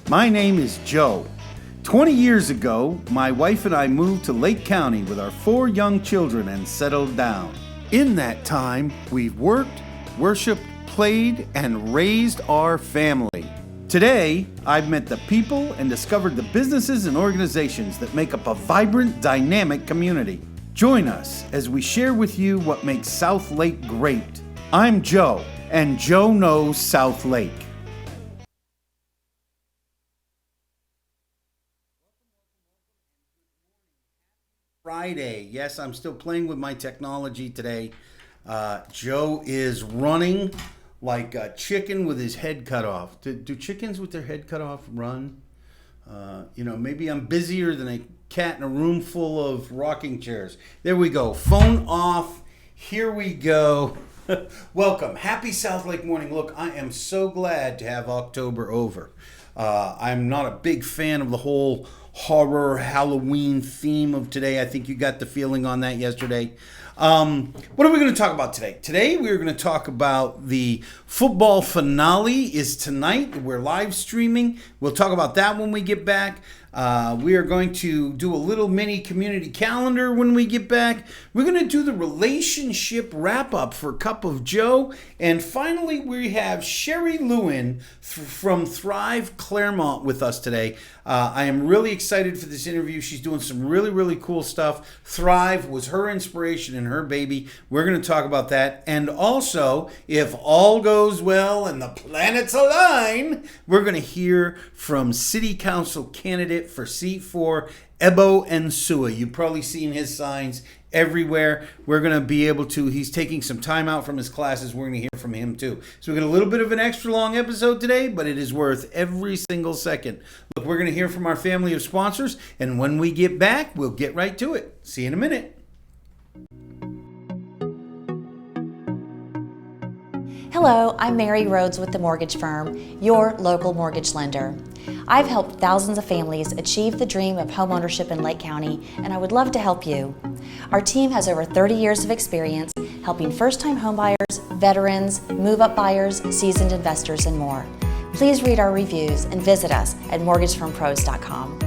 My name is Joe. 20 years ago, my wife and I moved to Lake County with our 4 young children and settled down. In that time, we've worked, worshiped, played, and raised our family. Today, I've met the people and discovered the businesses and organizations that make up a vibrant, dynamic community. Join us as we share with you what makes South Lake great. I'm Joe, and Joe knows South Lake. Friday. Yes, I'm still playing with my technology today. Joe is running like a chicken with his head cut off. Do chickens with their head cut off run? Maybe I'm busier than a cat in a room full of rocking chairs. There we go. Phone off. Here we go. Welcome. Happy South Lake morning. Look, I am so glad to have October over. I'm not a big fan of the whole horror Halloween theme of today. I think you got the feeling on that yesterday. What are we going to talk about today? Today we're going to talk about the football finale is tonight. We're live streaming. We'll talk about that when we get back. We are going to do a little mini community calendar when we get back. We're going to do the relationship wrap-up for Cup of Joe. And finally, we have Sheri Lewin from Thrive Clermont with us today. I am really excited for this interview. She's doing some really, really cool stuff. Thrive was her inspiration and her baby. We're going to talk about that. And also, if all goes well and the planets align, we're going to hear from City Council candidate for seat 4, Ebo Entsuah. You've probably seen his signs everywhere. We're going to be able to, he's taking some time out from his classes. We're going to hear from him too. So we got a little bit of an extra long episode today, but it is worth every single second. Look, we're going to hear from our family of sponsors, and when we get back, we'll get right to it. See you in a minute. Hello, I'm Mary Rhodes with the Mortgage Firm, your local mortgage lender. I've helped thousands of families achieve the dream of homeownership in Lake County, and I would love to help you. Our team has over 30 years of experience helping first-time homebuyers, veterans, move-up buyers, seasoned investors, and more. Please read our reviews and visit us at mortgagefirmpros.com.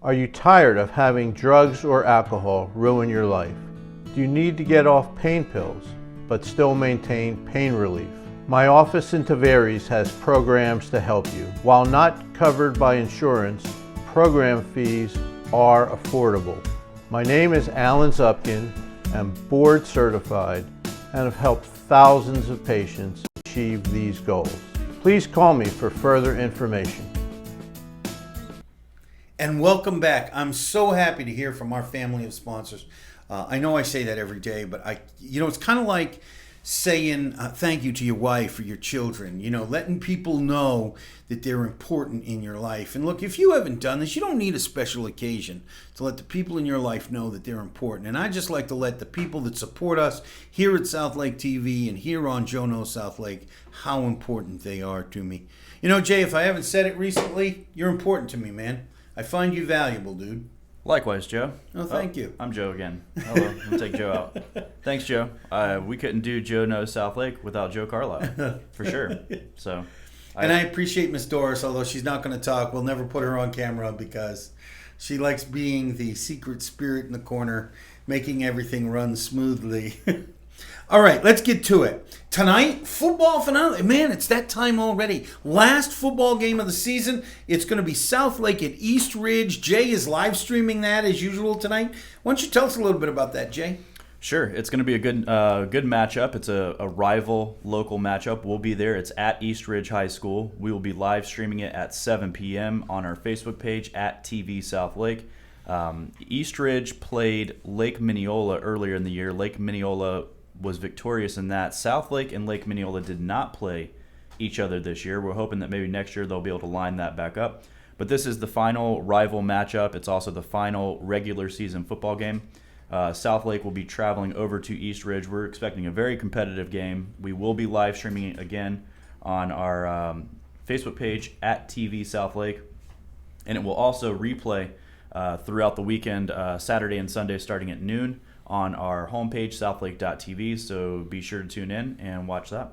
Are you tired of having drugs or alcohol ruin your life? Do you need to get off pain pills but still maintain pain relief? My office in Tavares has programs to help you. While not covered by insurance, program fees are affordable. My name is Alan Zupkin. I'm board certified and have helped thousands of patients achieve these goals. Please call me for further information. And welcome back. I'm so happy to hear from our family of sponsors. I know I say that every day, but it's kind of like saying thank you to your wife or your children, letting people know that they're important in your life. And look, if you haven't done this, you don't need a special occasion to let the people in your life know that they're important. And I just like to let the people that support us here at South Lake TV and here on Joe Knows South Lake, how important they are to me. Jay, if I haven't said it recently, you're important to me, man. I find you valuable, dude. Likewise, Joe. Oh, thank you. I'm Joe again. Hello. We'll take Joe out. Thanks, Joe. We couldn't do Joe Knows South Lake without Joe Carlisle, for sure. So, I appreciate Miss Doris, although she's not going to talk. We'll never put her on camera because she likes being the secret spirit in the corner, making everything run smoothly. All right, let's get to it. Tonight, football finale. Man, it's that time already. Last football game of the season. It's going to be South Lake at East Ridge. Jay is live streaming that as usual tonight. Why don't you tell us a little bit about that, Jay? Sure. It's going to be a good matchup. It's a rival local matchup. We'll be there. It's at East Ridge High School. We will be live streaming it at 7 p.m. on our Facebook page at TV South Lake. East Ridge played Lake Minneola earlier in the year. Lake Minneola was victorious in that. South Lake and Lake Minneola did not play each other this year. We're hoping that maybe next year they'll be able to line that back up. But this is the final rival matchup. It's also the final regular season football game. South Lake will be traveling over to East Ridge. We're expecting a very competitive game. We will be live streaming it again on our Facebook page at TV South Lake. And it will also replay throughout the weekend, Saturday and Sunday starting at noon on our homepage, southlake.tv. So be sure to tune in and watch that.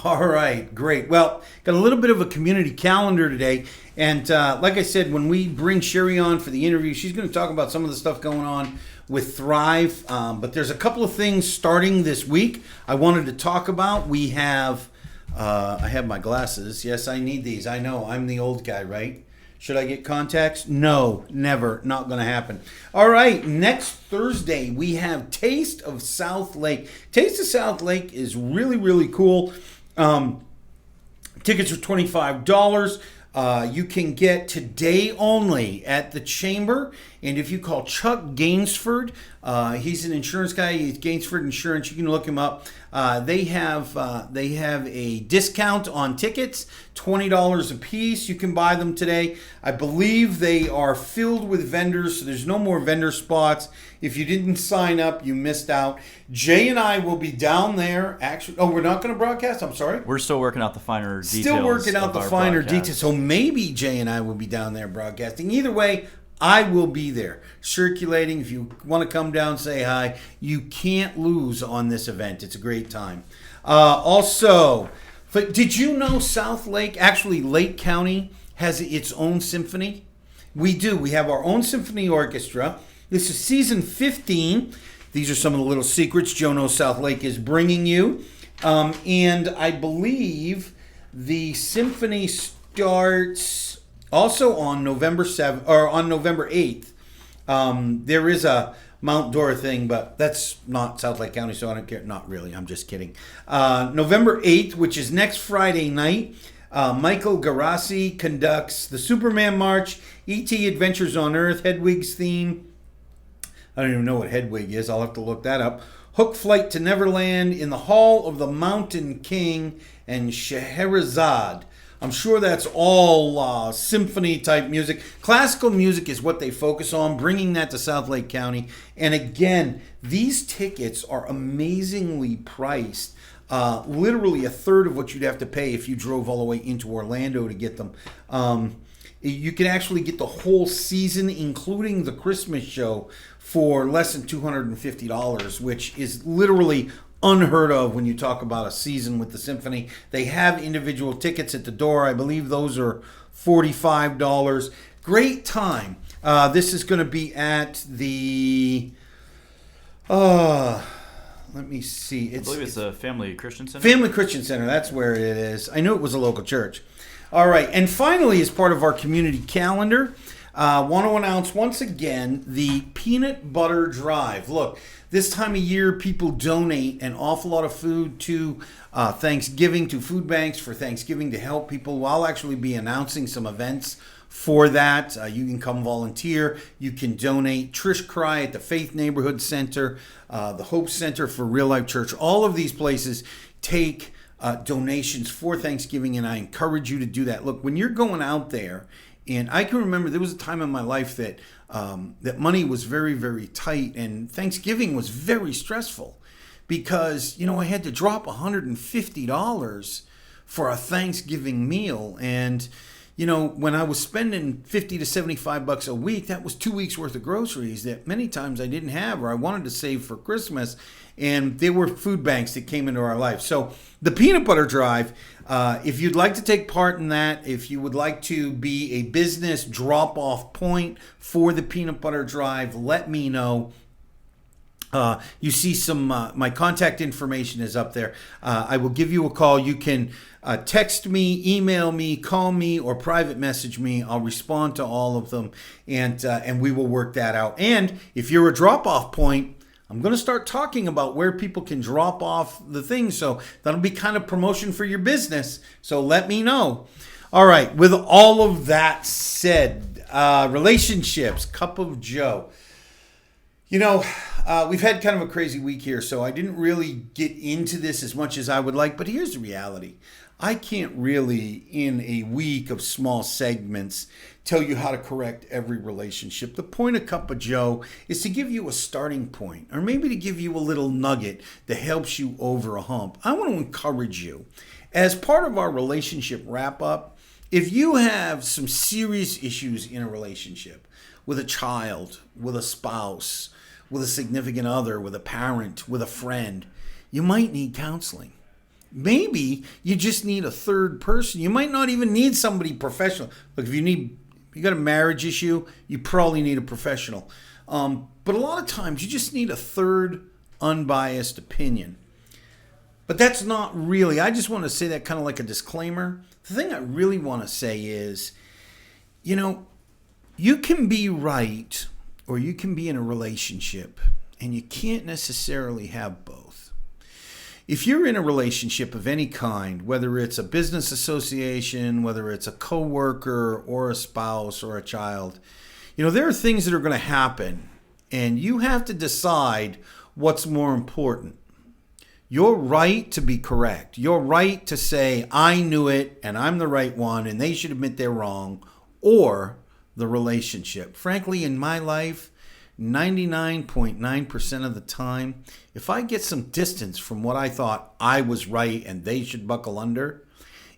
All right, great. Well, got a little bit of a community calendar today. And like I said, when we bring Sheri on for the interview, she's going to talk about some of the stuff going on with Thrive. But there's a couple of things starting this week I wanted to talk about. We have, I have my glasses. Yes, I need these. I know, I'm the old guy, right? Should I get contacts? No, never. Not going to happen. All right, next Thursday, we have Taste of South Lake. Taste of South Lake is really, really cool. Tickets are $25. You can get today only at the Chamber. And if you call Chuck Gainsford, he's an insurance guy. He's Gainsford Insurance. You can look him up. They have a discount on tickets, $20 a piece. You can buy them today. I believe they are filled with vendors, so there's no more vendor spots. If you didn't sign up, you missed out. Jay and I will be down there. Actually, we're not going to broadcast. I'm sorry. We're still working out the finer details. Still working out the finer details. So maybe Jay and I will be down there broadcasting. Either way, I will be there circulating. If you want to come down, say hi. You can't lose on this event. It's a great time. Also, did you know South Lake, actually Lake County, has its own symphony? We do. We have our own symphony orchestra. This is season 15. These are some of the little secrets Joe Knows South Lake is bringing you. And I believe the symphony starts also on November 7th or on November 8th. There is a Mount Dora thing, but that's not South Lake County, so I don't care. Not really. I'm just kidding. November 8th, which is next Friday night, Michael Garassi conducts the Superman March, E.T. Adventures on Earth, Hedwig's theme. I don't even know what Hedwig is. I'll have to look that up. Hook Flight to Neverland in the Hall of the Mountain King and Scheherazade. I'm sure that's all symphony-type music. Classical music is what they focus on, bringing that to South Lake County. And again, these tickets are amazingly priced. Literally a third of what you'd have to pay if you drove all the way into Orlando to get them. You can actually get the whole season, including the Christmas show, for less than $250, which is literally unheard of when you talk about a season with the symphony. They have individual tickets at the door. I believe those are $45. Great time. This is going to be at the... let me see. I believe it's a Family Christian Center. Family Christian Center. That's where it is. I knew it was a local church. All right. And finally, as part of our community calendar, want to announce once again the Peanut Butter Drive. Look, this time of year, people donate an awful lot of food to Thanksgiving, to food banks for Thanksgiving to help people. I'll actually be announcing some events for that. You can come volunteer. You can donate. Trish Cry at the Faith Neighborhood Center, the Hope Center for Real Life Church. All of these places take donations for Thanksgiving, and I encourage you to do that. Look, when you're going out there, and I can remember there was a time in my life that that money was very, very tight, and Thanksgiving was very stressful because, you know, I had to drop $150 for a Thanksgiving meal. And, you know, when I was spending $50 to $75 a week, that was 2 weeks worth of groceries that many times I didn't have or I wanted to save for Christmas. And there were food banks that came into our life. So the Peanut Butter Drive, if you'd like to take part in that, if you would like to be a business drop-off point for the Peanut Butter Drive, let me know. You see some, my contact information is up there. I will give you a call. You can text me, email me, call me, or private message me. I'll respond to all of them, and we will work that out. And if you're a drop-off point, I'm going to start talking about where people can drop off the things. So that'll be kind of promotion for your business. So let me know. All right. With all of that said, relationships, Cup of Joe. You know, we've had kind of a crazy week here, so I didn't really get into this as much as I would like. But here's the reality. I can't really, in a week of small segments, tell you how to correct every relationship. The point of Cup of Joe is to give you a starting point, or maybe to give you a little nugget that helps you over a hump. I want to encourage you. As part of our relationship wrap-up, if you have some serious issues in a relationship, with a child, with a spouse, with a significant other, with a parent, with a friend, you might need counseling. Maybe you just need a third person. You might not even need somebody professional. Look, if you got a marriage issue, you probably need a professional. But a lot of times you just need a third unbiased opinion. But that's not really, I just want to say that kind of like a disclaimer. The thing I really want to say is, you can be right or you can be in a relationship, and you can't necessarily have both. If you're in a relationship of any kind, whether it's a business association, whether it's a coworker or a spouse or a child, there are things that are going to happen, and you have to decide what's more important. Your right to be correct, your right to say, I knew it and I'm the right one and they should admit they're wrong, or the relationship. Frankly, in my life, 99.9% of the time, if I get some distance from what I thought I was right and they should buckle under,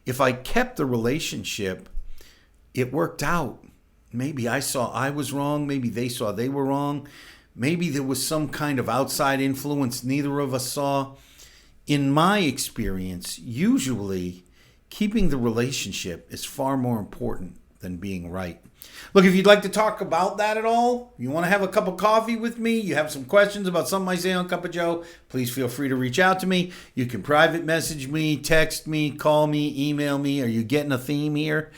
if I kept the relationship, it worked out. Maybe I saw I was wrong. Maybe they saw they were wrong. Maybe there was some kind of outside influence neither of us saw. In my experience, usually keeping the relationship is far more important than being right. Look, if you'd like to talk about that at all, you want to have a cup of coffee with me, you have some questions about something I say on Cup of Joe, please feel free to reach out to me. You can private message me, text me, call me, email me. Are you getting a theme here?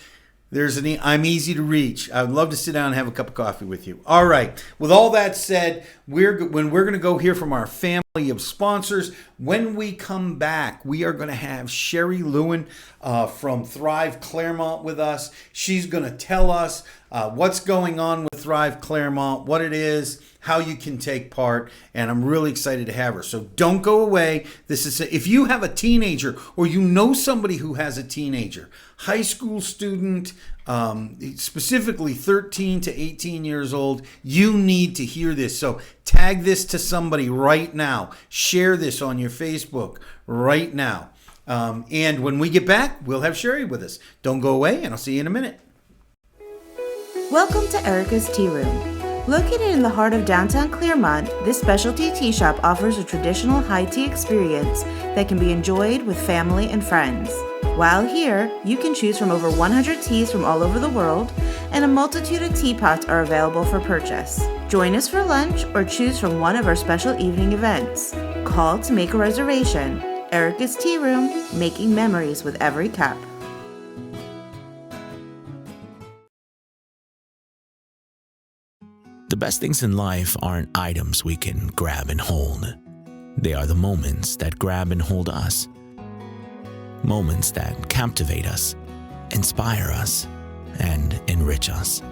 I'm easy to reach. I would love to sit down and have a cup of coffee with you. All right. With all that said, we're going to go hear from our family of sponsors. When we come back, we are going to have Sheri Lewin from Thrive Clermont with us. She's going to tell us what's going on with Thrive Clermont, what it is, how you can take part, and I'm really excited to have her. So don't go away. If you have a teenager or you know somebody who has a teenager, high school student, specifically 13 to 18 years old, you need to hear this. So tag this to somebody right now. Share this on your Facebook right now. And when we get back, we'll have Sheri with us. Don't go away, and I'll see you in a minute. Welcome to Erica's Tea Room. Located in the heart of downtown Clermont, this specialty tea shop offers a traditional high tea experience that can be enjoyed with family and friends. While here, you can choose from over 100 teas from all over the world, and a multitude of teapots are available for purchase. Join us for lunch or choose from one of our special evening events. Call to make a reservation. Erica's Tea Room, making memories with every cup. The best things in life aren't items we can grab and hold. They are the moments that grab and hold us. Moments that captivate us, inspire us, and enrich us.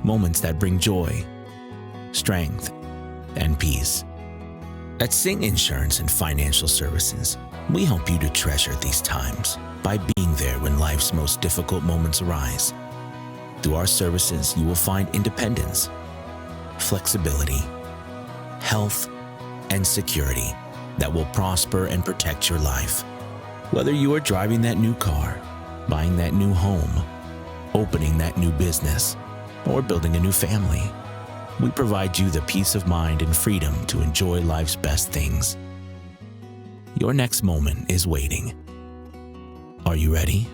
Moments that bring joy, strength, and peace. At Sing Insurance and Financial Services, we help you to treasure these times by being there when life's most difficult moments arise. Through our services, you will find independence, flexibility, health, and security that will prosper and protect your life. Whether you are driving that new car, buying that new home, opening that new business, or building a new family, we provide you the peace of mind and freedom to enjoy life's best things. Your next moment is waiting. Are you ready?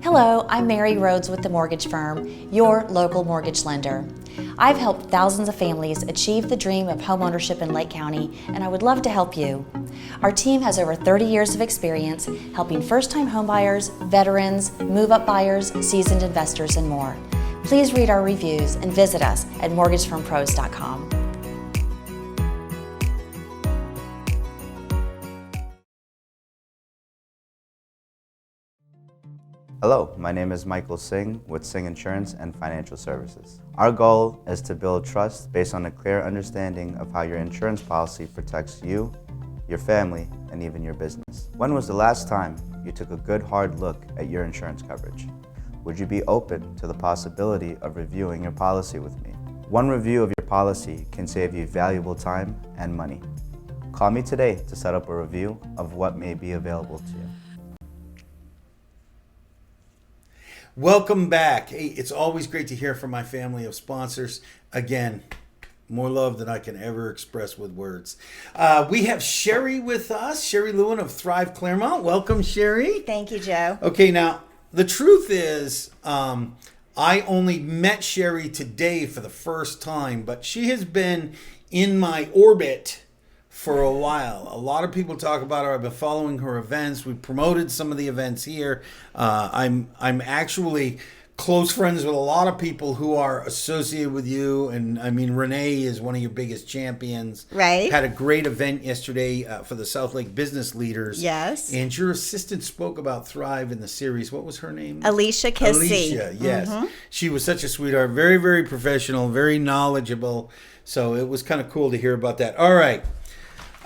Hello, I'm Mary Rhodes with the mortgage firm, your local mortgage lender. I've helped thousands of families achieve the dream of homeownership in Lake County, and I would love to help you. Our team has over 30 years of experience helping first-time homebuyers, veterans, move-up buyers, seasoned investors, and more. Please read our reviews and visit us at mortgagefirmpros.com. Hello, my name is Michael Singh with Singh Insurance and Financial Services. Our goal is to build trust based on a clear understanding of how your insurance policy protects you, your family, and even your business. When was the last time you took a good hard look at your insurance coverage? Would you be open to the possibility of reviewing your policy with me? One review of your policy can save you valuable time and money. Call me today to set up a review of what may be available to you. Welcome back. Hey, it's always great to hear from my family of sponsors. Again, more love than I can ever express with words. We have Sheri with us, Sheri Lewin of Thrive Clermont. Welcome, Sheri. Thank you, Joe. Okay, now, the truth is, I only met Sheri today for the first time, but she has been in my orbit for a while. A lot of people talk about her. I've been following her events. We promoted some of the events here. I'm actually close friends with a lot of people who are associated with you. And I mean, Renee is one of your biggest champions. Right. Had a great event yesterday for the South Lake business leaders. Yes. And your assistant spoke about Thrive in the series. What was her name? Alicia Kissy. Alicia, yes. She was such a sweetheart. Very, very professional, very knowledgeable. So it was kind of cool to hear about that. All right.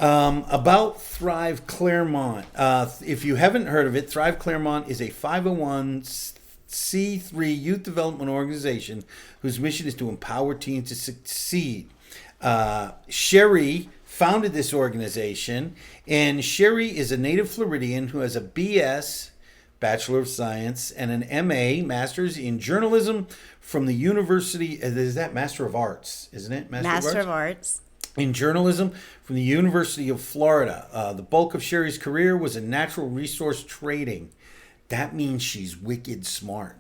About Thrive Clermont. If you haven't heard of it, Thrive Clermont is a 501c3 youth development organization whose mission is to empower teens to succeed. Sheri founded this organization, and Sheri is a native Floridian who has a BS, Bachelor of Science, and an MA, Master's in Journalism from the University, is that Master of Arts, isn't it? Master of Arts. In journalism from the University of Florida. The bulk of Sheri's career was in natural resource trading. That means she's wicked smart.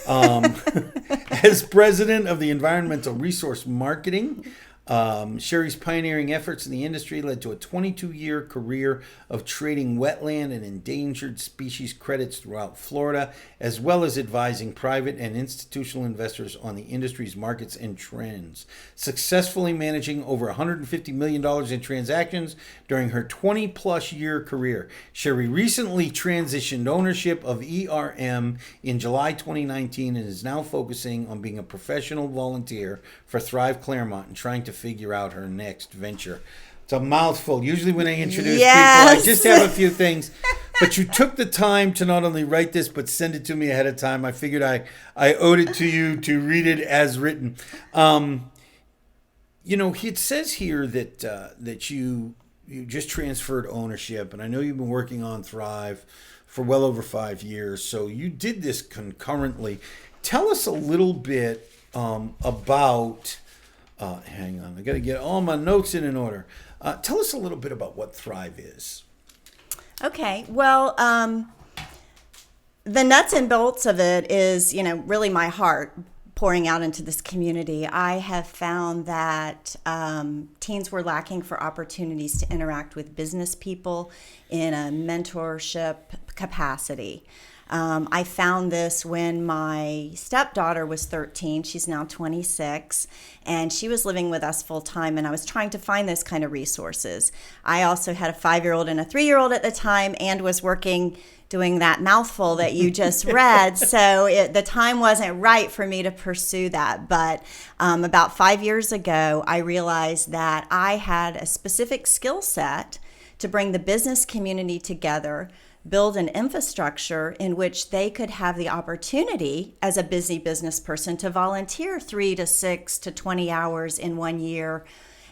As president of the Environmental Resource Marketing, Sheri's pioneering efforts in the industry led to a 22-year career of trading wetland and endangered species credits throughout Florida, as well as advising private and institutional investors on the industry's markets and trends, successfully managing over $150 million in transactions during her 20-plus year career. Sheri recently transitioned ownership of ERM in July 2019 and is now focusing on being a professional volunteer for Thrive Clermont and trying to figure out her next venture. It's a mouthful. Usually when I introduce people, I just have a few things. But you took the time to not only write this, but send it to me ahead of time. I figured I owed it to you to read it as written. It says here that you just transferred ownership, and I know you've been working on Thrive for well over 5 years. So you did this concurrently. Tell us a little bit about... hang on, I got to get all my notes in order. Tell us a little bit about what Thrive is. Okay. Well, the nuts and bolts of it is, really my heart pouring out into this community. I have found that teens were lacking for opportunities to interact with business people in a mentorship capacity. I found this when my stepdaughter was 13. She's now 26, and she was living with us full time, and I was trying to find those kind of resources. I also had a 5-year-old and a 3-year-old at the time and was working doing that mouthful that you just read. So the time wasn't right for me to pursue that. But about 5 years ago, I realized that I had a specific skill set to bring the business community together, build an infrastructure in which they could have the opportunity as a busy business person to volunteer 3 to 6 to 20 hours in 1 year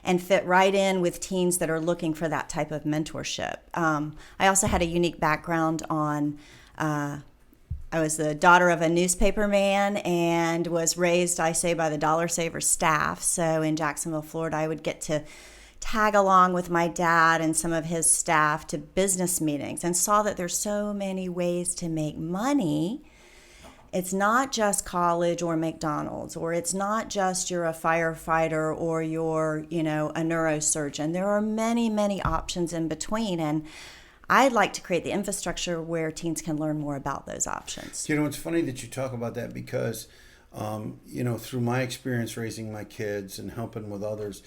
and fit right in with teens that are looking for that type of mentorship. I also had a unique background on, I was the daughter of a newspaper man and was raised, I say, by the Dollar Saver staff. So in Jacksonville, Florida, I would get to tag along with my dad and some of his staff to business meetings and saw that there's so many ways to make money. It's not just college or McDonald's, or it's not just you're a firefighter or you're, a neurosurgeon. There are many, many options in between. And I'd like to create the infrastructure where teens can learn more about those options. It's funny that you talk about that because, through my experience raising my kids and helping with others,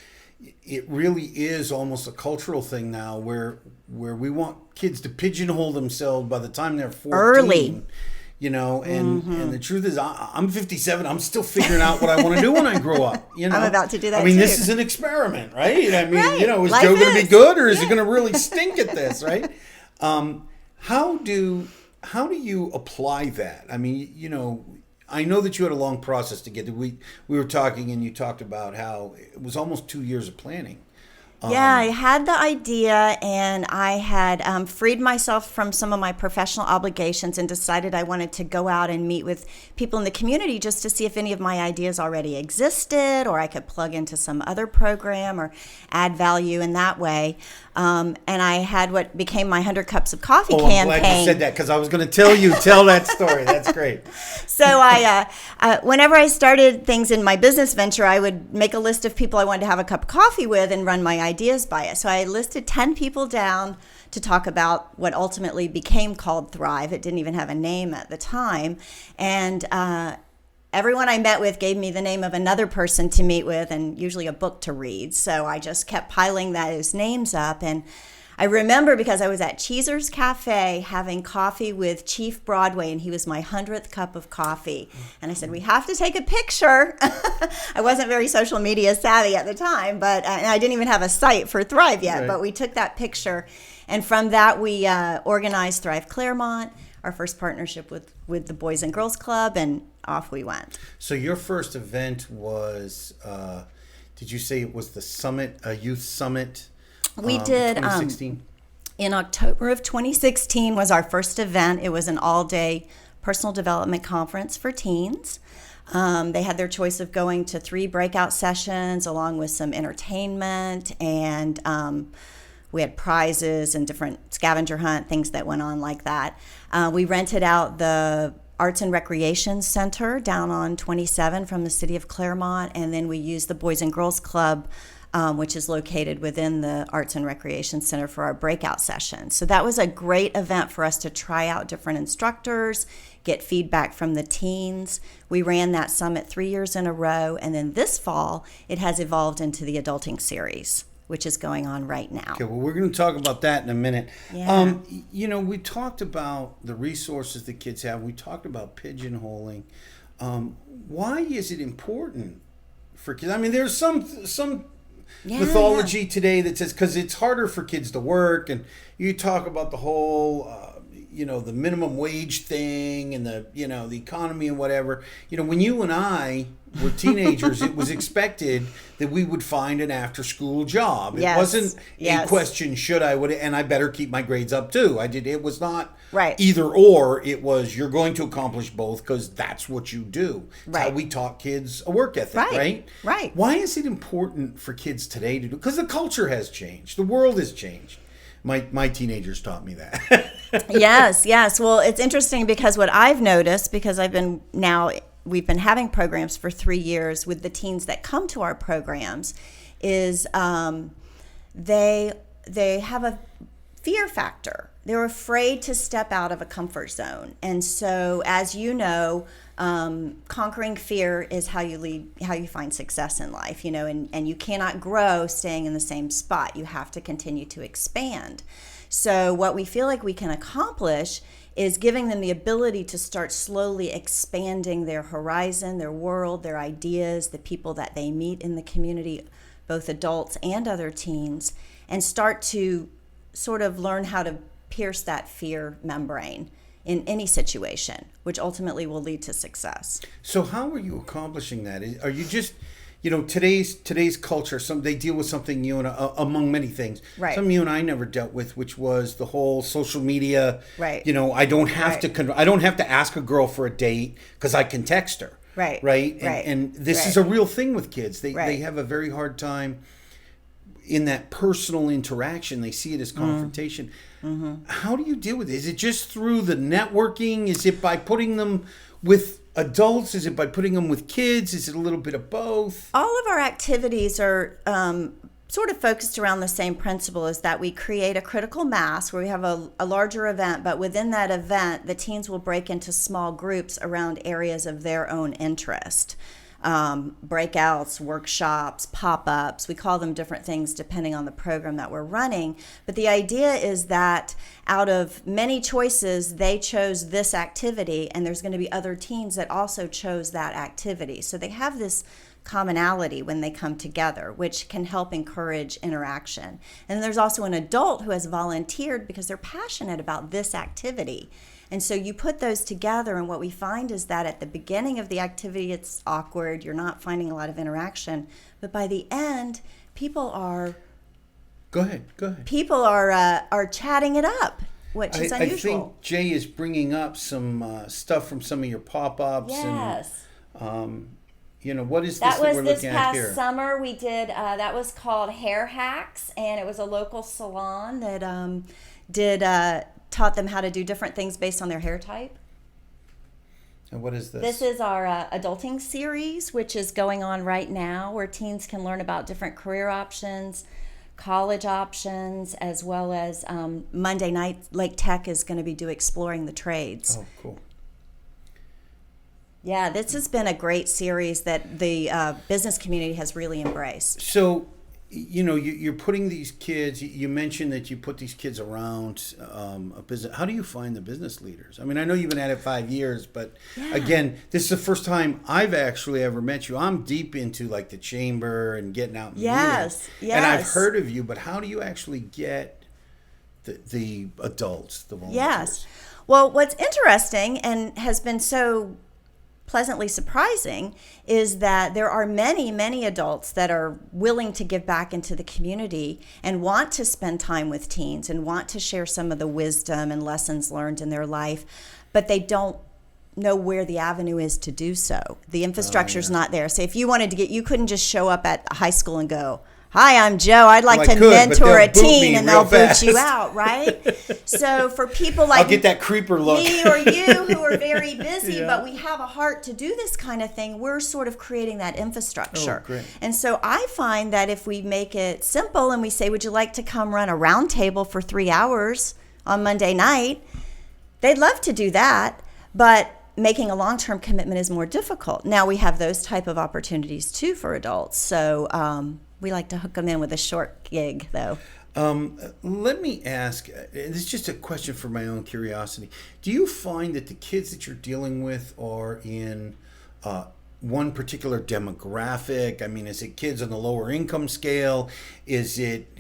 it really is almost a cultural thing now where we want kids to pigeonhole themselves by the time they're 14. Early. And the truth is I'm 57. I'm still figuring out what I want to do when I grow up. I'm about to do that I mean, too. This is an experiment, right? I mean, Right. Is Life Joe going to is. be good or is he going to really stink at this, right? How do you apply that? I mean, I know that you had a long process to get there. We were talking and you talked about how it was almost 2 years of planning. Yeah, I had the idea, and I had freed myself from some of my professional obligations and decided I wanted to go out and meet with people in the community just to see if any of my ideas already existed, or I could plug into some other program or add value in that way. And I had what became my 100 Cups of Coffee campaign. I'm glad you said that, because I was going to tell that story. That's great. So whenever I started things in my business venture, I would make a list of people I wanted to have a cup of coffee with and run my ideas by it. So I listed 10 people down to talk about what ultimately became called Thrive. It didn't even have a name at the time. And everyone I met with gave me the name of another person to meet with, and usually a book to read. So I just kept piling those names up. And I remember, because I was at Cheeser's Cafe having coffee with Chief Broadway, and he was my 100th cup of coffee. And I said, we have to take a picture. I wasn't very social media savvy at the time, but and I didn't even have a site for Thrive yet. Right. But we took that picture. And from that, we organized Thrive Clermont, our first partnership with the Boys and Girls Club, and off we went. So your first event was, did you say it was the summit, a youth summit? We did 2016. In October of 2016 was our first event. It was an all-day personal development conference for teens. They had their choice of going to 3 breakout sessions along with some entertainment, and we had prizes and different scavenger hunt, things that went on like that. We rented out the Arts and Recreation Center down on 27 from the city of Clermont, and then we used the Boys and Girls Club, which is located within the Arts and Recreation Center, for our breakout sessions. So that was a great event for us to try out different instructors, get feedback from the teens. We ran that summit 3 years in a row, and then this fall it has evolved into the Adulting Series, which is going on right now. Okay, well, we're going to talk about that in a minute. Yeah. We talked about the resources that kids have. We talked about pigeonholing. Why is it important for kids? I mean, there's some mythology today that says, because it's harder for kids to work, and you talk about the whole the minimum wage thing and the economy and whatever. When you and I were teenagers, it was expected that we would find an after-school job. It wasn't a question, should I, would, and I better keep my grades up too. It was not either or. It was, you're going to accomplish both because that's what you do. It's how we taught kids a work ethic, right? Right. Why is it important for kids today to do? Because the culture has changed. The world has changed. My teenagers taught me that. Yes. Well, it's interesting because what I've noticed, because we've been having programs for 3 years with the teens that come to our programs, is they have a fear factor. They're afraid to step out of a comfort zone. And so, as you know, conquering fear is how you find success in life, and you cannot grow staying in the same spot. You have to continue to expand. So what we feel like we can accomplish is giving them the ability to start slowly expanding their horizon, their world, their ideas, the people that they meet in the community, both adults and other teens, and start to sort of learn how to pierce that fear membrane in any situation, which ultimately will lead to success. So how are you accomplishing that? Are you just, today's culture, they deal with something among many things. Right. Something you and I never dealt with, which was the whole social media. Right. I don't have to ask a girl for a date because I can text her. Right. Right. And this is a real thing with kids. They have a very hard time in that personal interaction. They see it as confrontation. Mm-hmm. How do you deal with it? Is it just through the networking? Is it by putting them with adults? Is it by putting them with kids? Is it a little bit of both? All of our activities are sort of focused around the same principle, is that we create a critical mass where we have a larger event, but within that event, the teens will break into small groups around areas of their own interest. Breakouts, workshops, pop-ups. We call them different things depending on the program that we're running. But the idea is that out of many choices, they chose this activity, and there's going to be other teens that also chose that activity. So they have this commonality when they come together, which can help encourage interaction. And there's also an adult who has volunteered because they're passionate about this activity. And so you put those together, and what we find is that at the beginning of the activity, it's awkward. You're not finding a lot of interaction. But by the end, people are Go ahead. people are chatting it up, which is I unusual. think Jay is bringing up some stuff from some of your pop-ups. Yes. And, what is this That was we're this looking at past here? summer. We did that was called Hair Hacks, and it was a local salon that taught them how to do different things based on their hair type. And what is this? This is our adulting series, which is going on right now, where teens can learn about different career options, college options, as well as Monday night, Lake Tech is going to be exploring the trades. Oh, cool. Yeah, this has been a great series that the business community has really embraced. So, you're putting these kids, you mentioned that you put these kids around a business. How do you find the business leaders? I mean, I know you've been at it 5 years, but again, this is the first time I've actually ever met you. I'm deep into like the chamber and getting out and Yes, meeting. And I've heard of you, but how do you actually get the adults, the volunteers? Yes. Well, what's interesting and has been so pleasantly surprising is that there are many, many adults that are willing to give back into the community and want to spend time with teens and want to share some of the wisdom and lessons learned in their life, but they don't know where the avenue is to do so. The infrastructure's not there. So if you wanted to you couldn't just show up at high school and go, "Hi, I'm Joe. I'd like to mentor a teen," and they'll boot you out, right? So for people like I'll get that creeper look. me or you who are very busy, but we have a heart to do this kind of thing, we're sort of creating that infrastructure. Oh, great. And so I find that if we make it simple and we say, "Would you like to come run a round table for 3 hours on Monday night?" They'd love to do that, but making a long-term commitment is more difficult. Now we have those type of opportunities too for adults. So we like to hook them in with a short gig, though. Let me ask, this is just a question for my own curiosity. Do you find that the kids that you're dealing with are in one particular demographic? I mean, is it kids on the lower income scale? Is it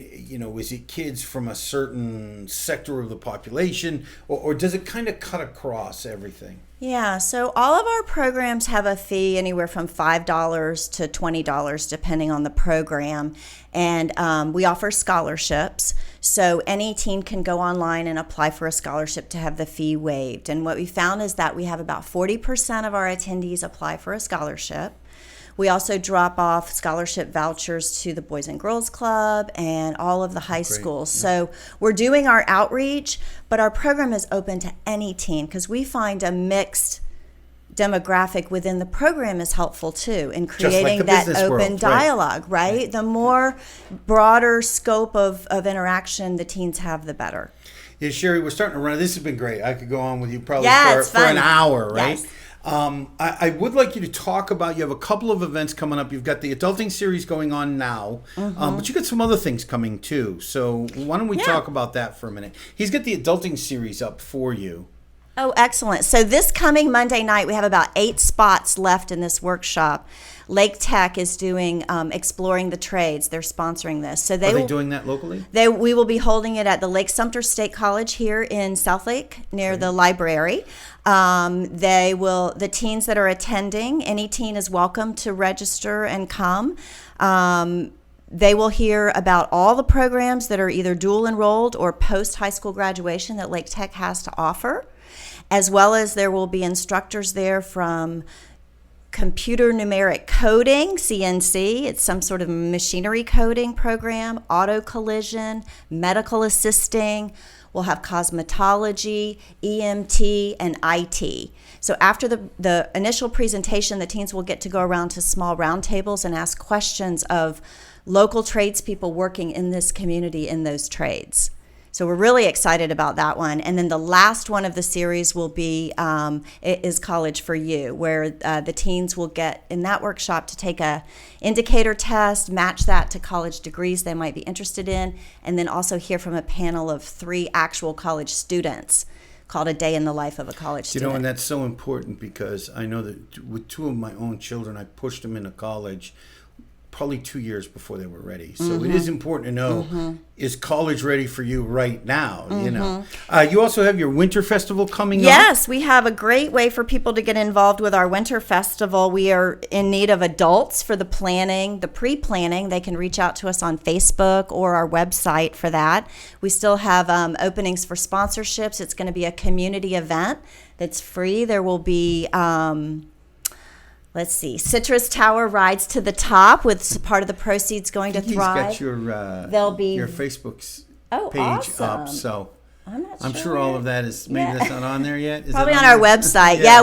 kids from a certain sector of the population? Or does it kind of cut across everything? Yeah, so all of our programs have a fee anywhere from $5 to $20 depending on the program, and we offer scholarships. So any teen can go online and apply for a scholarship to have the fee waived. And what we found is that we have about 40% of our attendees apply for a scholarship. We also drop off scholarship vouchers to the Boys and Girls Club and all of the high schools. So we're doing our outreach, but our program is open to any teen because we find a mixed demographic within the program is helpful too in creating that open dialogue, right? The more broader scope of interaction the teens have, the better. Yeah, Sheri, we're starting to run. This has been great. I could go on with you probably for an hour, right? Yes. I would like you to talk about, you have a couple of events coming up. You've got the adulting series going on now, but you got some other things coming too. So why don't we talk about that for a minute? He's got the adulting series up for you. Oh, excellent. So this coming Monday night, we have about 8 spots left in this workshop. Lake Tech is doing Exploring the Trades. They're sponsoring this. So Are they doing that locally? We will be holding it at the Lake Sumter State College here in South Lake near the library. The teens that are attending, any teen is welcome to register and come. They will hear about all the programs that are either dual enrolled or post high school graduation that Lake Tech has to offer, as well as there will be instructors there from computer numeric coding, CNC, it's some sort of machinery coding program, auto collision, medical assisting. We'll have cosmetology, EMT, and IT. So after the initial presentation, the teens will get to go around to small roundtables and ask questions of local tradespeople working in this community in those trades. So we're really excited about that one. And then the last one of the series will be is College for You, where the teens will get in that workshop to take a indicator test, match that to college degrees they might be interested in, and then also hear from a panel of 3 actual college students called A Day in the Life of a College Student. And that's so important because I know that with 2 of my own children, I pushed them into college probably 2 years before they were ready. So it is important to know, is college ready for you right now? You know, you also have your winter festival coming up. Yes, we have a great way for people to get involved with our winter festival. We are in need of adults for the planning, the pre-planning. They can reach out to us on Facebook or our website for that. We still have openings for sponsorships. It's going to be a community event that's free. There will be let's see, Citrus Tower Rides to the Top, with part of the proceeds going to Thrive. He's got your There'll be your Facebook's Oh, page awesome. up, so I'm sure all of that is maybe that's not on there yet. Is Probably it on our there? website. Yeah,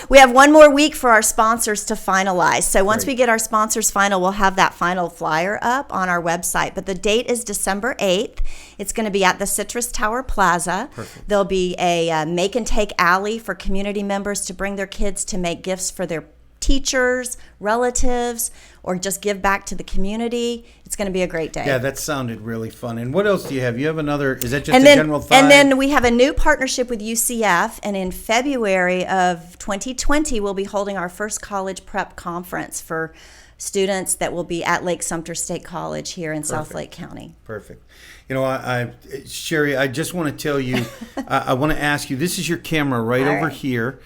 we have one more week for our sponsors to finalize. So once we get our sponsors final, we'll have that final flyer up on our website. But the date is December 8th. It's going to be at the Citrus Tower Plaza. Perfect. There'll be a make and take alley for community members to bring their kids to make gifts for their teachers, relatives, or just give back to the community. It's going to be a great day. Yeah, that sounded really fun. And what else do you have? You have another, is that just and a then, general thought? And then we have a new partnership with UCF, and in February of 2020, we'll be holding our first college prep conference for students that will be at Lake Sumter State College here in South Lake County. Perfect. You know, Sheri, I just want to tell you, I want to ask you, this is your camera right over here.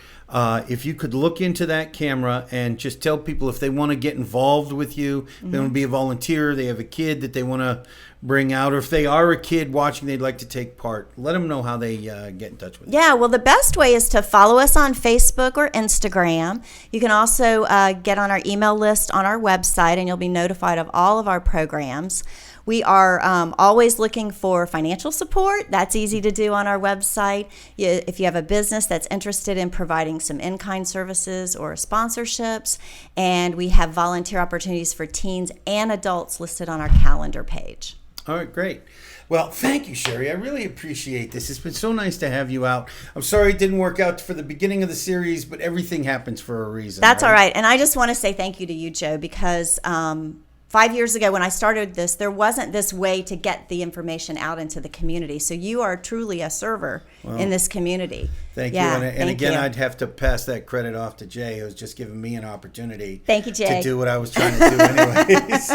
If you could look into that camera and just tell people if they want to get involved with you, if they want to be a volunteer, they have a kid that they want to bring out, or if they are a kid watching, they'd like to take part, let them know how they get in touch with you. Yeah, well, the best way is to follow us on Facebook or Instagram. You can also get on our email list on our website, and you'll be notified of all of our programs. We are always looking for financial support. That's easy to do on our website. If you have a business that's interested in providing some in-kind services or sponsorships, and we have volunteer opportunities for teens and adults listed on our calendar page. All right, great. Well, thank you, Sheri. I really appreciate this. It's been so nice to have you out. I'm sorry it didn't work out for the beginning of the series, but everything happens for a reason. That's all right. And I just want to say thank you to you, Joe, because 5 years ago when I started this, there wasn't this way to get the information out into the community. So you are truly a server in this community. Thank you. And again, I'd have to pass that credit off to Jay, who's just given me an opportunity Thank you, Jay. to do what I was trying to do anyways.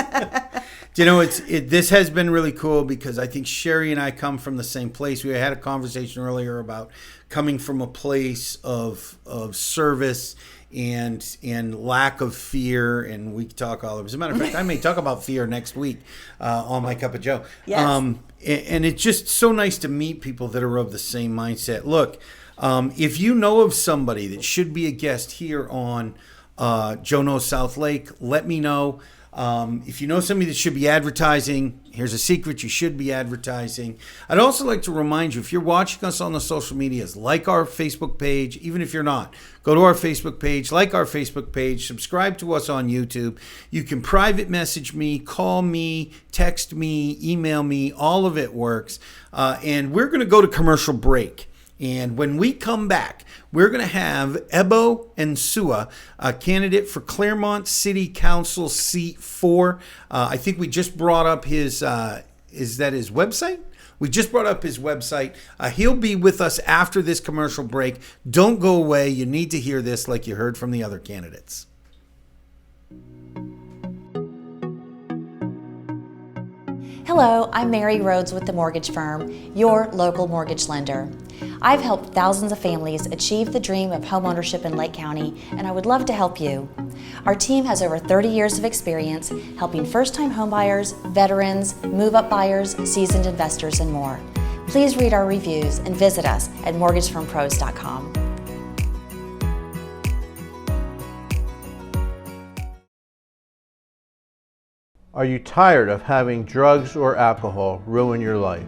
You know, this has been really cool because I think Sheri and I come from the same place. We had a conversation earlier about coming from a place of service and lack of fear, and we talk all of it. As a matter of fact, I may talk about fear next week on My Cup of Joe. Yes. And it's just so nice to meet people that are of the same mindset. Look, if you know of somebody that should be a guest here on Joe Knows South Lake, let me know. If you know somebody that should be advertising, here's a secret: you should be advertising. I'd also like to remind you, if you're watching us on the social medias, like our Facebook page. Even if you're not, go to our Facebook page, like our Facebook page, subscribe to us on YouTube. You can private message me, call me, text me, email me. All of it works. And we're going to go to commercial break. And when we come back, we're going to have Ebo Entsuah, a candidate for Clermont City Council seat 4. I think we just brought up his, is that his website? We just brought up his website. He'll be with us after this commercial break. Don't go away. You need to hear this like you heard from the other candidates. Hello, I'm Mary Rhodes with the mortgage firm, your local mortgage lender. I've helped thousands of families achieve the dream of homeownership in Lake County, and I would love to help you. Our team has over 30 years of experience helping first-time homebuyers, veterans, move-up buyers, seasoned investors, and more. Please read our reviews and visit us at mortgagefirmpros.com. Are you tired of having drugs or alcohol ruin your life?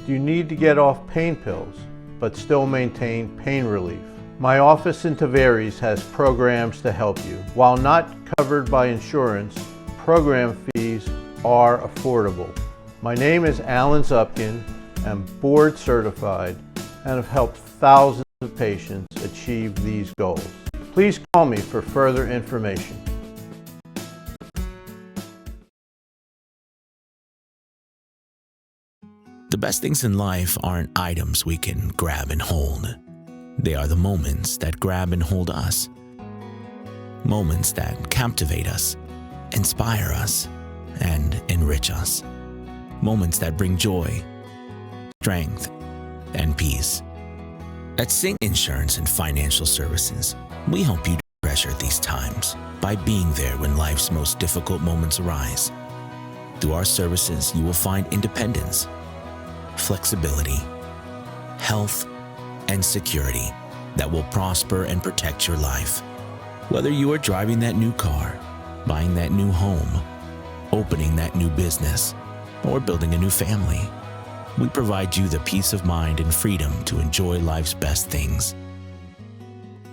Do you need to get off pain pills but still maintain pain relief? My office in Tavares has programs to help you. While not covered by insurance, program fees are affordable. My name is Alan Zupkin. I'm board certified and have helped thousands of patients achieve these goals. Please call me for further information. The best things in life aren't items we can grab and hold. They are the moments that grab and hold us. Moments that captivate us, inspire us, and enrich us. Moments that bring joy, strength, and peace. At Sing Insurance and Financial Services, we help you treasure these times by being there when life's most difficult moments arise. Through our services, you will find independence, flexibility, health, and security that will prosper and protect your life. Whether you are driving that new car, buying that new home, opening that new business, or building a new family, we provide you the peace of mind and freedom to enjoy life's best things.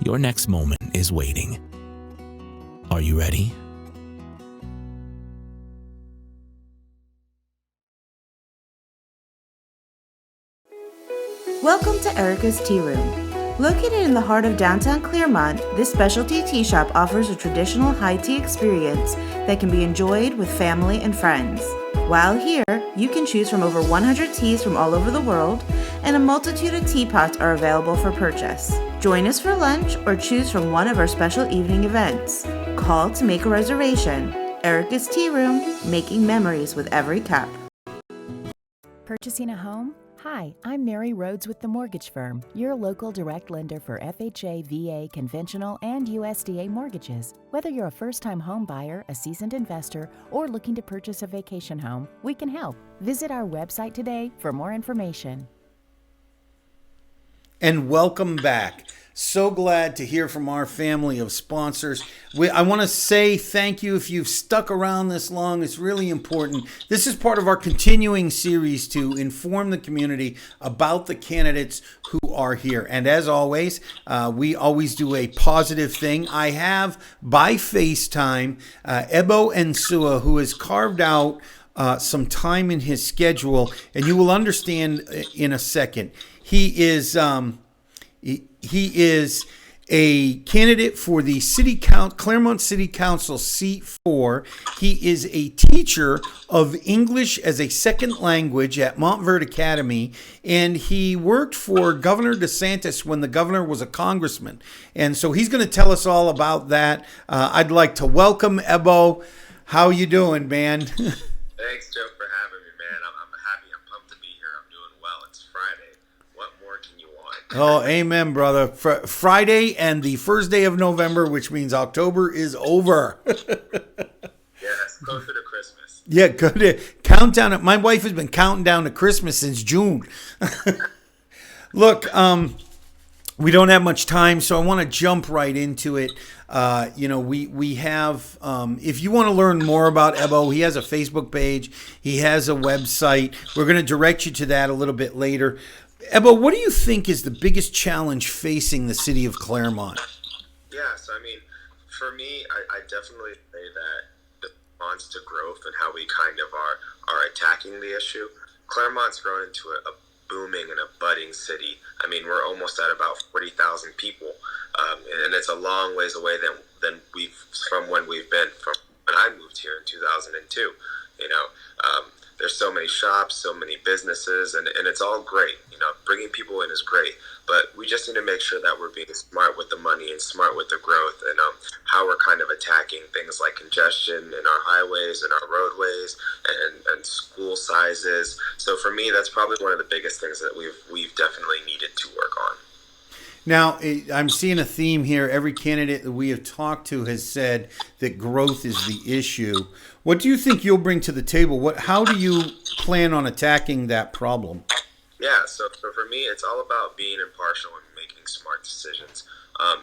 Your next moment is waiting. Are you ready? Welcome to Erica's Tea Room. Located in the heart of downtown Clermont, this specialty tea shop offers a traditional high tea experience that can be enjoyed with family and friends. While here, you can choose from over 100 teas from all over the world, and a multitude of teapots are available for purchase. Join us for lunch or choose from one of our special evening events. Call to make a reservation. Erica's Tea Room, making memories with every cup. Purchasing a home? Hi, I'm Mary Rhodes with the Mortgage Firm, your local direct lender for FHA, VA, conventional, and USDA mortgages. Whether you're a first-time home buyer, a seasoned investor, or looking to purchase a vacation home, we can help. Visit our website today for more information. And welcome back. So glad to hear from our family of sponsors. I want to say thank you if you've stuck around this long. It's really important. This is part of our continuing series to inform the community about the candidates who are here. And as always, we always do a positive thing. I have, by FaceTime, Ebo Entsuah, who has carved out some time in his schedule, and you will understand in a second. He is a candidate for the Clermont City Council seat 4. He is a teacher of English as a second language at Montverde Academy, and he worked for Governor DeSantis when the governor was a congressman. And so he's going to tell us all about that. I'd like to welcome Ebo. How you doing, man? Thanks, Joe, for having me, man. I'm happy. I'm pumped to be here. I'm doing well. It's Friday. What more can you want? Oh, amen, brother. Friday and the first day of November, which means October is over. Yes, closer to Christmas. Yeah, good. Countdown. My wife has been counting down to Christmas since June. Look, we don't have much time, so I want to jump right into it. We have, if you want to learn more about Ebo, he has a Facebook page. He has a website. We're going to direct you to that a little bit later. Ebo, what do you think is the biggest challenge facing the city of Clermont? Yes, I mean, for me, I definitely say that the response to growth and how we kind of are attacking the issue. Clermont's grown into a booming and a budding city. I mean, we're almost at about 40,000 people, and it's a long ways away from when we've been from when I moved here in 2002. There's so many shops, so many businesses, and it's all great. Bringing people in is great, but we just need to make sure that we're being smart with the money and smart with the growth, and how we're kind of attacking things like congestion in our highways and our roadways and school sizes. So for me, that's probably one of the biggest things that we've definitely needed to work on. Now, I'm seeing a theme here. Every candidate that we have talked to has said that growth is the issue. What do you think you'll bring to the table? How do you plan on attacking that problem? Yeah, so for me, it's all about being impartial and making smart decisions,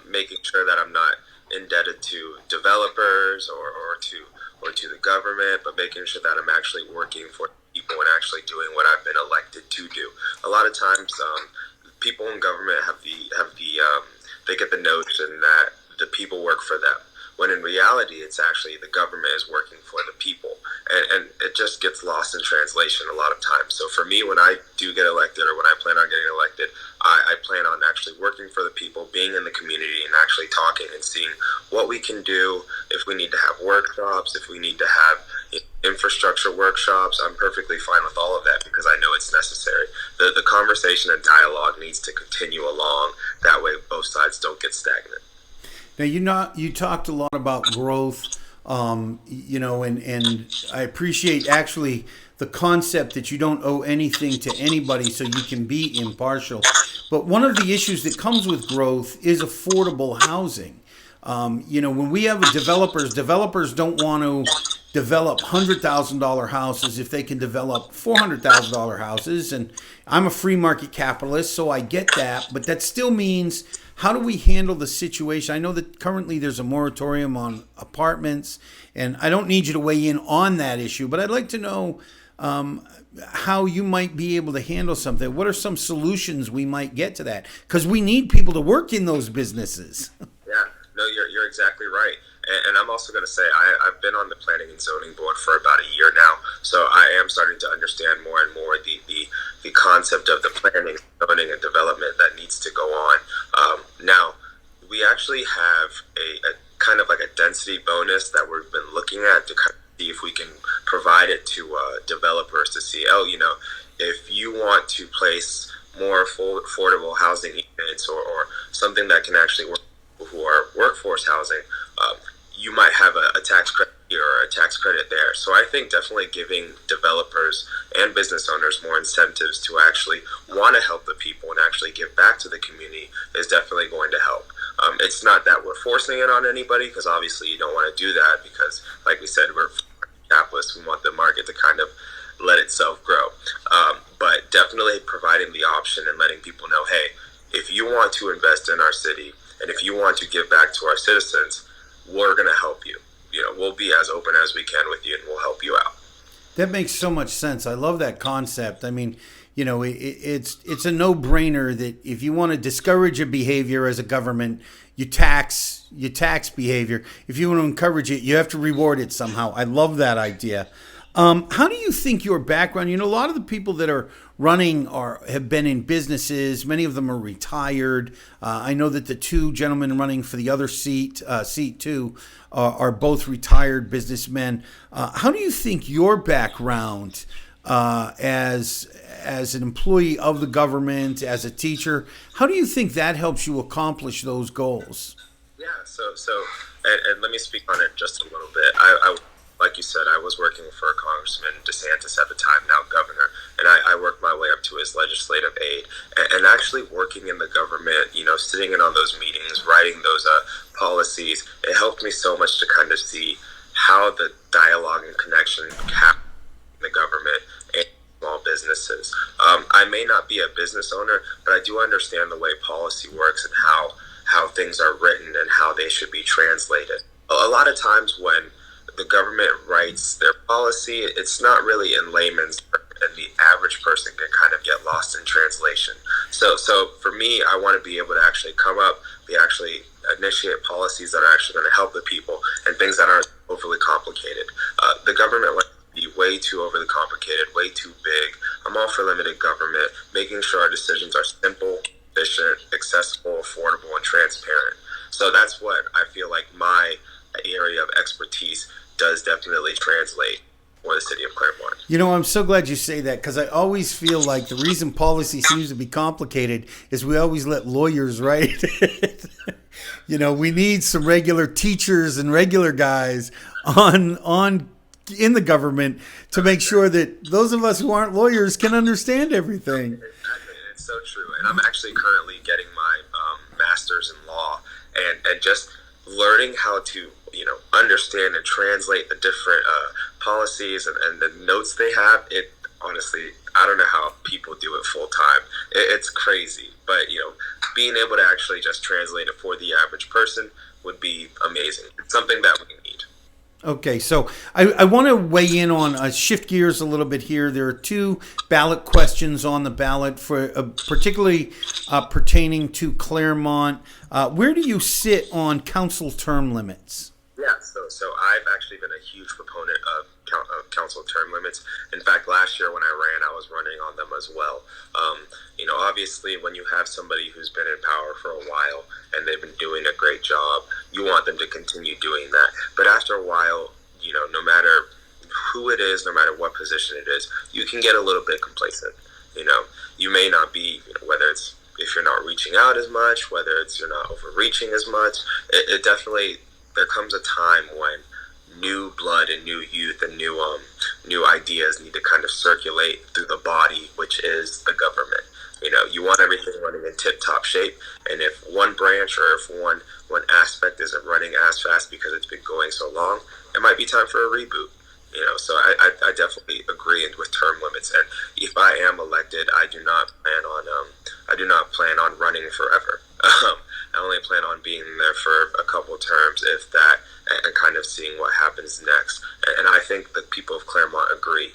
making sure that I'm not indebted to developers or to the government, but making sure that I'm actually working for people and actually doing what I've been elected to do. A lot of times, people in government they get the notion that the people work for them, when in reality it's actually the government is working for the people, and it just gets lost in translation a lot of times. So for me, when I do get elected, or when I plan on getting elected, I plan on actually working for the people, being in the community, and actually talking and seeing what we can do. If we need to have workshops, if we need to have infrastructure workshops, I'm perfectly fine with all of that, because I know it's necessary. The conversation and dialogue needs to continue along. That way both sides don't get stagnant. Now, you talked a lot about growth And I appreciate actually the concept that you don't owe anything to anybody, so you can be impartial. But one of the issues that comes with growth is affordable housing. When we have developers don't want to develop $100,000 houses if they can develop $400,000 houses. And I'm a free market capitalist, so I get that. But that still means, how do we handle the situation? I know that currently there's a moratorium on apartments, and I don't need you to weigh in on that issue, but I'd like to know how you might be able to handle something. What are some solutions we might get to that? Because we need people to work in those businesses. Yeah, no, you're exactly right. And I'm also going to say I've been on the Planning and Zoning Board for about a year now, so I am starting to understand more and more the concept of the planning, zoning, and development that needs to go on. Now, we actually have a kind of like a density bonus that we've been looking at to kind of see if we can provide it to developers to see, if you want to place more affordable housing units or something that can actually work who are workforce housing, you might have a tax credit here or a tax credit there. So I think definitely giving developers and business owners more incentives to actually want to help the people and actually give back to the community is definitely going to help. It's not that we're forcing it on anybody, because obviously you don't want to do that, because like we said, we're capitalists. We want the market to kind of let itself grow. But definitely providing the option and letting people know, hey, if you want to invest in our city and if you want to give back to our citizens, we're going to help you. We'll be as open as we can with you, and we'll help you out. That makes so much sense. I love that concept. I mean, it's a no-brainer that if you want to discourage a behavior as a government, you tax behavior. If you want to encourage it, you have to reward it somehow. I love that idea. How do you think your background? A lot of the people that are running have been in businesses. Many of them are retired. I know that the two gentlemen running for the other seat 2, are both retired businessmen. How do you think your background as an employee of the government, as a teacher, how do you think that helps you accomplish those goals? Yeah, and let me speak on it just a little bit. I like you said, I was working for Congressman DeSantis at the time, now governor, and I worked my way up to his legislative aide. And actually working in the government, sitting in on those meetings, writing those policies, it helped me so much to kind of see how the dialogue and connection happens in the government and small businesses. I may not be a business owner, but I do understand the way policy works and how things are written and how they should be translated. A lot of times when the government writes their policy, it's not really in layman's terms, and the average person can kind of get lost in translation. So for me, I want to be able to actually come up, initiate policies that are actually going to help the people and things that aren't overly complicated. The government wants to be way too overly complicated, way too big. I'm all for limited government, making sure our decisions are simple, efficient, accessible, affordable, and transparent. So that's what I feel like my area of expertise does definitely translate for the city of Clermont. I'm so glad you say that, because I always feel like the reason policy seems to be complicated is we always let lawyers write it. We need some regular teachers and regular guys on in the government to make sure that those of us who aren't lawyers can understand everything. Exactly, and it's so true. And I'm actually currently getting my master's in law, and just learning how to understand and translate the different policies and the notes they have. It honestly, I don't know how people do it full time. It's crazy, but being able to actually just translate it for the average person would be amazing. It's something that we need. Okay, so I want to weigh in on shift gears a little bit here. There are 2 ballot questions on the ballot for particularly pertaining to Clermont. Where do you sit on council term limits? Yeah, so I've actually been a huge proponent of council term limits. In fact, last year when I ran, I was running on them as well. Obviously, when you have somebody who's been in power for a while and they've been doing a great job, you want them to continue doing that. But after a while, no matter who it is, no matter what position it is, you can get a little bit complacent. You may not be, whether it's if you're not reaching out as much, whether it's you're not overreaching as much, it definitely, there comes a time when new blood and new youth and new ideas need to kind of circulate through the body, which is the government. You want everything running in tip-top shape, and if one branch or if one aspect isn't running as fast because it's been going so long, it might be time for a reboot. So I definitely agree with term limits, and if I am elected, I do not plan on running forever. I only plan on being there for a couple terms, if that, and kind of seeing what happens next. And I think the people of Clermont agree.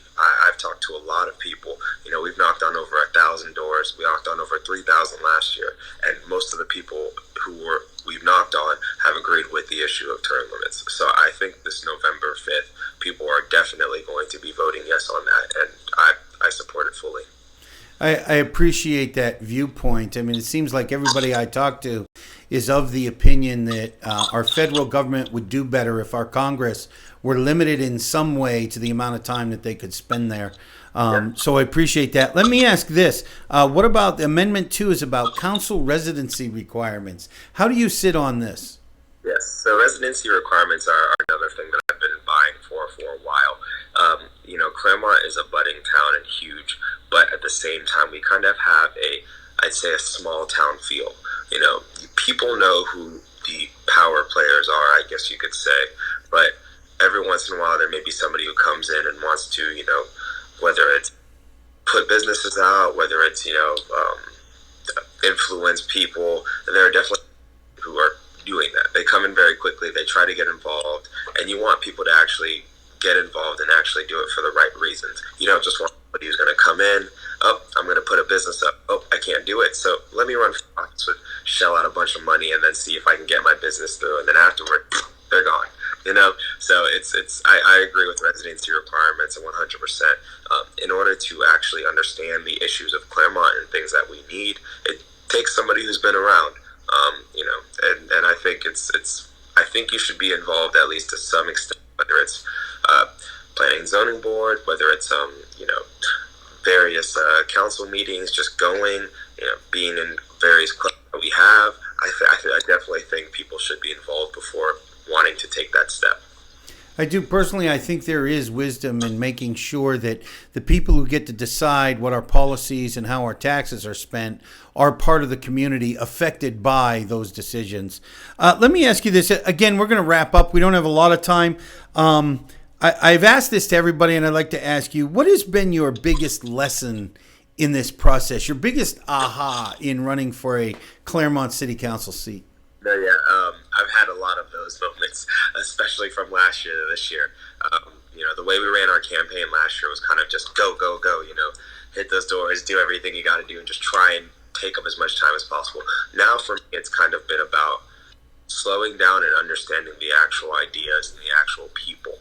I've talked to a lot of people. We've knocked on over 1,000 doors. We knocked on over 3,000 last year, and most of the people we've knocked on have agreed with the issue of term limits. So I think this November 5th, people are definitely going to be voting yes on that, and I support it fully. I appreciate that viewpoint. I mean, it seems like everybody I talk to is of the opinion that our federal government would do better if our Congress were limited in some way to the amount of time that they could spend there. So I appreciate that. Let me ask this. What about Amendment 2 is about council residency requirements. How do you sit on this? Yes, so residency requirements are another thing that I've been vying for a while. Clermont is a budding town and huge, but at the same time, we kind of have I'd say a small town feel. People know who the power players are, I guess you could say, but every once in a while there may be somebody who comes in and wants to, whether it's put businesses out, whether it's, influence people. There are definitely who are doing that. They come in very quickly, they try to get involved, and you want people to actually get involved and actually do it for the right reasons. You don't just want somebody who's going to come in, I'm going to put a business up, I can't do it, so let me run for office, shell out a bunch of money, and then see if I can get my business through, and then afterward, they're gone. So I agree with residency requirements 100%. In order to actually understand the issues of Clermont and things that we need, it takes somebody who's been around. And I think I think you should be involved at least to some extent, whether it's planning and zoning board, whether it's various council meetings, just going, being in various clubs that we have. I definitely think people should be involved before wanting to take that step. I do personally. I think there is wisdom in making sure that the people who get to decide what our policies and how our taxes are spent are part of the community affected by those decisions. Let me ask you this. Again, we're going to wrap up. We don't have a lot of time. I've asked this to everybody, and I'd like to ask you, what has been your biggest lesson in this process, your biggest aha in running for a Clermont City Council seat? No, yeah, I've had a lot of those moments, especially from last year to this year. The way we ran our campaign last year was kind of just go, go, go, hit those doors, do everything you got to do, and just try and take up as much time as possible. Now for me, it's kind of been about slowing down and understanding the actual ideas and the actual people.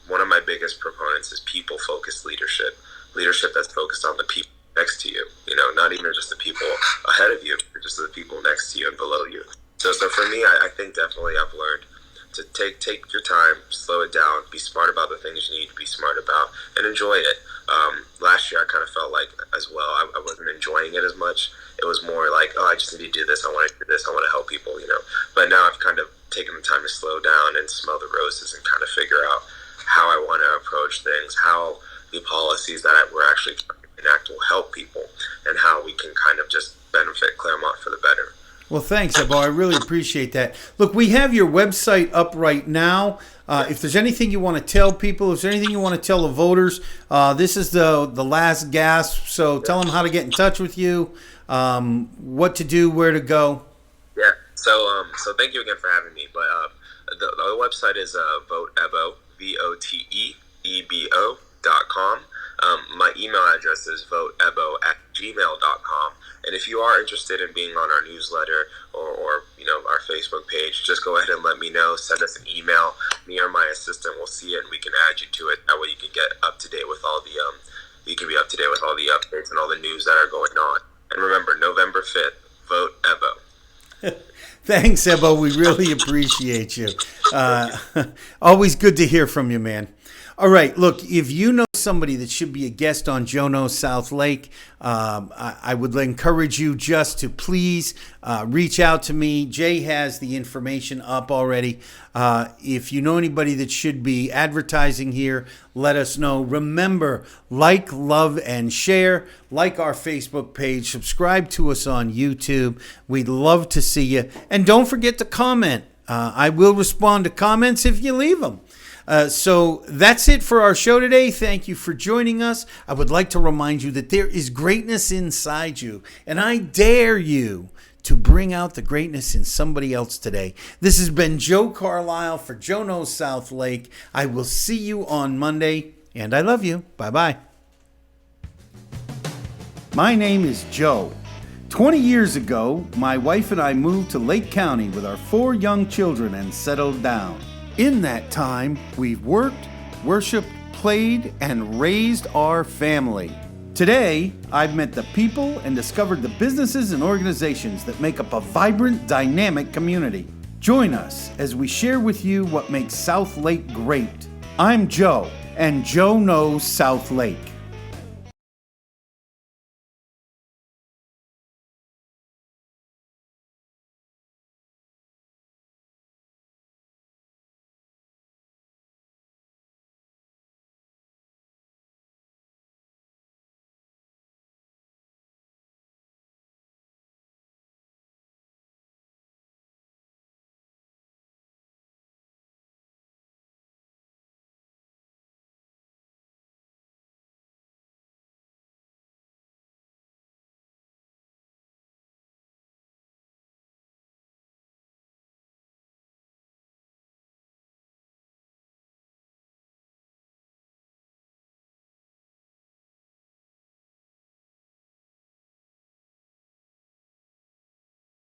One of my biggest proponents is people-focused leadership that's focused on the people next to you, not even just the people ahead of you, but just the people next to you and below you. So for me, I think definitely I've learned to take your time, slow it down, be smart about the things you need to be smart about, and enjoy it. Last year, I kind of felt like as well, I wasn't enjoying it as much. It was more like, I just need to do this, I want to do this, I want to help people, But now I've kind of taken the time to slow down and smell the roses and kind of figure out how I want to approach things, how the policies that we're actually trying to enact will help people, and how we can kind of just benefit Clermont for the better. Well, thanks, Ebo. I really appreciate that. Look, we have your website up right now. If there's anything you want to tell people, if there's anything you want to tell the voters, this is the last gasp. So tell them how to get in touch with you, what to do, where to go. Yeah. So thank you again for having me. But the website is VoteEbo, VoteEbo.com. My email address is voteebo@gmail.com. And if you are interested in being on our newsletter or our Facebook page, just go ahead and let me know. Send us an email. Me or my assistant will see it, and we can add you to it. That way, you can get up to date with all the you can be up to date with all the updates and all the news that are going on. And remember, November 5th, vote Ebo. Thanks, Ebo. We really appreciate you. Always good to hear from you, man. All right. Look, if you know somebody that should be a guest on Joe Knows South Lake, I would encourage you just to please reach out to me. Jay has the information up already. If you know anybody that should be advertising here, let us know. Remember, like, love, and share. Like our Facebook page. Subscribe to us on YouTube. We'd love to see you. And don't forget to comment. I will respond to comments if you leave them. So that's it for our show today. Thank you for joining us. I would like to remind you that there is greatness inside you, and I dare you to bring out the greatness in somebody else today. This has been Joe Carlisle for Joe Knows South Lake. I will see you on Monday, and I love you. Bye-bye. My name is Joe. 20 years ago, my wife and I moved to Lake County with our 4 young children and settled down. In that time, we've worked, worshiped, played, and raised our family. Today, I've met the people and discovered the businesses and organizations that make up a vibrant, dynamic community. Join us as we share with you what makes South Lake great. I'm Joe, and Joe Knows South Lake.